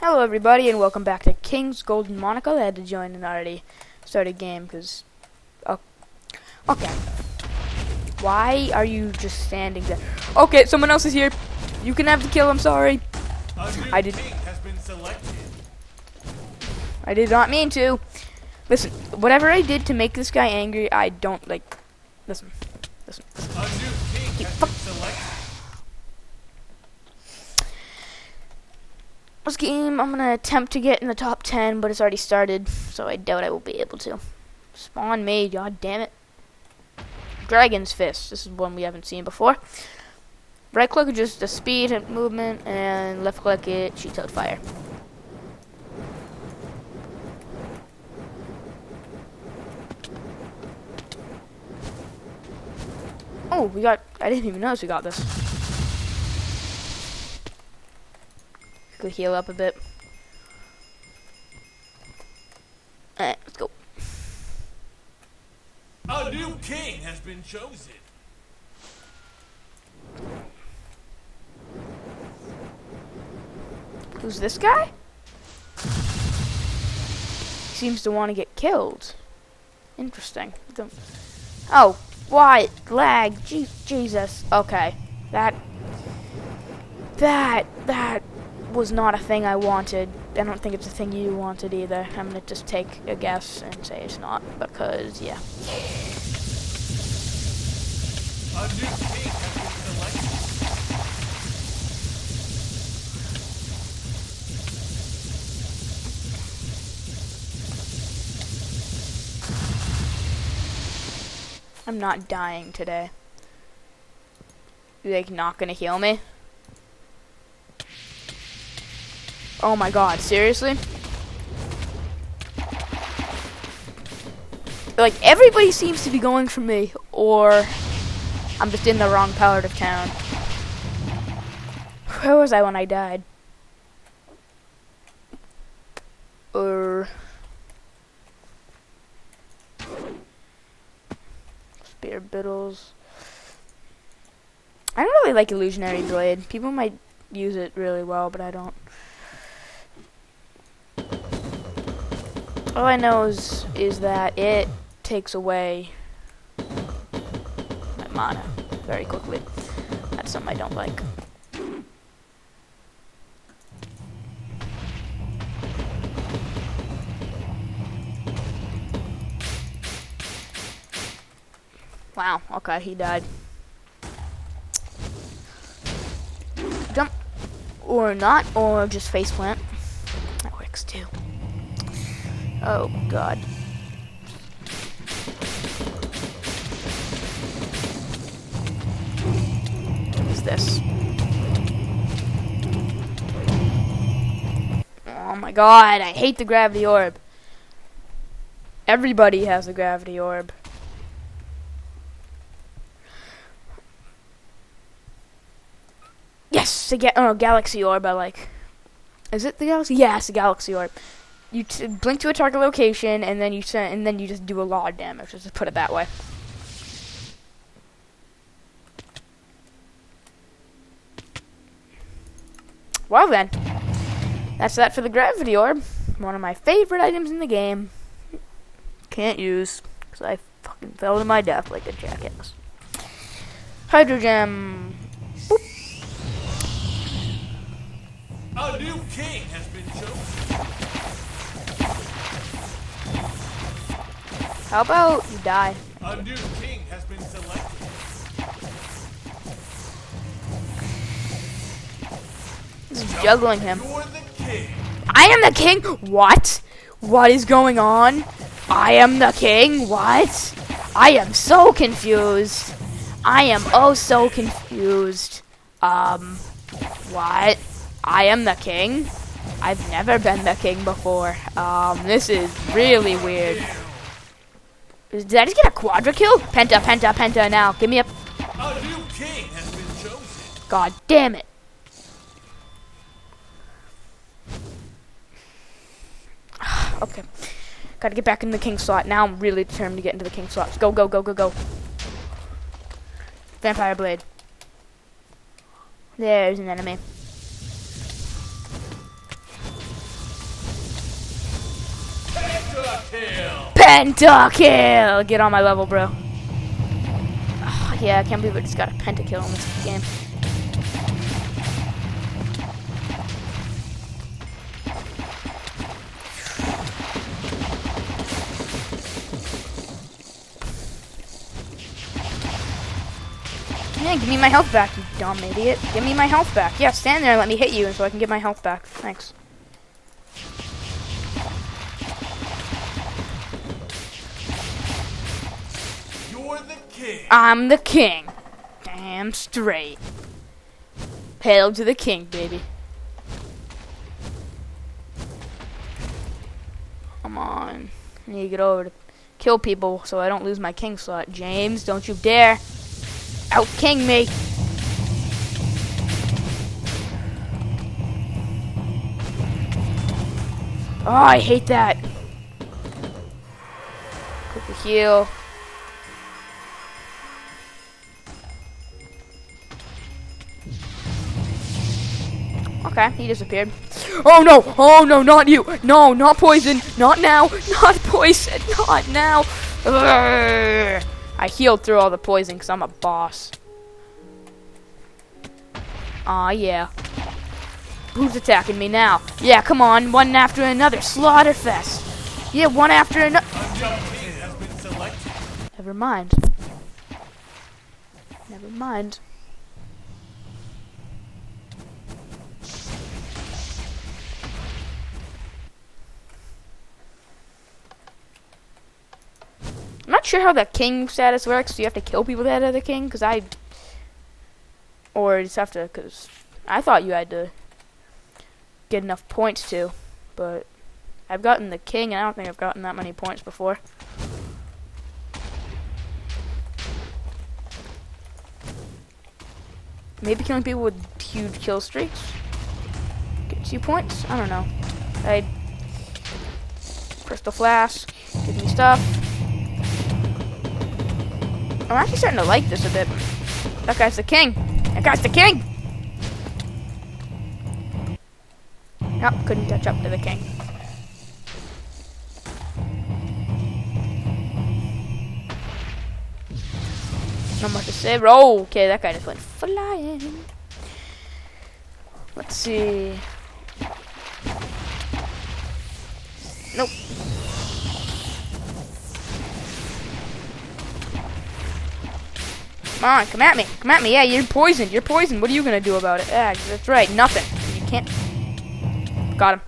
Hello everybody and welcome back to King's Golden Monocle. I had to join an already started game because... Oh, okay. Why are you just standing there? Okay, someone else is here. You can have the kill, I'm sorry. I did not mean to. Listen, whatever I did to make this guy angry, I don't like... Listen. A new king has been selected. This game, I'm gonna attempt to get in the top 10, but it's already started, so I doubt I will be able to. Spawn me, god damn it. Dragon's Fist. This is one we haven't seen before. Right click is just the speed and movement, and left click it shoots out fire. Oh, I didn't even notice we got this. Could heal up a bit. Alright, let's go. A new king has been chosen. Who's this guy? Seems to want to get killed. Interesting. Oh, what? Lag. Jesus. Okay. That was not a thing I wanted. I don't think it's a thing you wanted either. I'm gonna just take a guess and say it's not, because, yeah. A new king has been selected. I'm not dying today. You like not gonna heal me? Oh my god, seriously? Like, everybody seems to be going for me, or I'm just in the wrong part of town. Where was I when I died? Spear Biddles. I don't really like Illusionary Blade. People might use it really well, but I don't. All I know is that it takes away my mana very quickly. That's something I don't like. Wow, okay, he died. Jump. Or not, or just faceplant. That works too. Oh god. What is this? Oh my god, I hate the gravity orb. Everybody has the gravity orb. Yes, galaxy orb I like. Is it the galaxy? Yeah, it's the galaxy orb. You blink to a target location, and then you just do a lot of damage. Let's just put it that way. Well then, that's that for the gravity orb. One of my favorite items in the game. Can't use because I fucking fell to my death like a jackass. Hydro Gem. Boop. A new king has been chosen. How about you die? A new king has been selected. This is juggling him. You're the king. I am the king? What? What is going on? I am the king? What? I am so confused. I am oh so confused. What? I am the king? I've never been the king before. This is really weird. Did I just get a quadra kill? Penta now. Give me a... A new king has been chosen. God damn it. Okay. Gotta get back in the king slot. Now I'm really determined to get into the king slot. Go. Vampire Blade. There's an enemy. Pentakill! Pentakill! Get on my level, bro. Oh, yeah, I can't believe I just got a pentakill in this game. Yeah, give me my health back, you dumb idiot. Give me my health back. Yeah, stand there and let me hit you so I can get my health back. Thanks. You're the king! I'm the king. Damn straight. Hail to the king, baby. Come on. I need to get over to kill people so I don't lose my king slot. James, don't you dare out king me. Oh, I hate that. Quick heal. Okay, he disappeared. Oh no, not you. No, not poison. Not now. Not poison. Not now. Urgh. I healed through all the poison because I'm a boss. Aw, yeah. Who's attacking me now? Yeah, come on. One after another. Slaughterfest. Yeah, one after another. A young king has been selected. Never mind. Never mind. I'm not sure how the king status works. Do you have to kill people that are the king? Or you just have to, because I thought you had to get enough points to. But I've gotten the king, and I don't think I've gotten that many points before. Maybe killing people with huge kill streaks gets you points. I don't know. Crystal flask, give me stuff. I'm actually starting to like this a bit. That guy's the king. That guy's the king. Nope, couldn't catch up to the king. Not much to say. Oh, okay, that guy just went flying. Let's see. Nope. Come on, come at me. Come at me. Yeah, you're poisoned. You're poisoned. What are you going to do about it? Yeah, that's right. Nothing. You can't. Got him.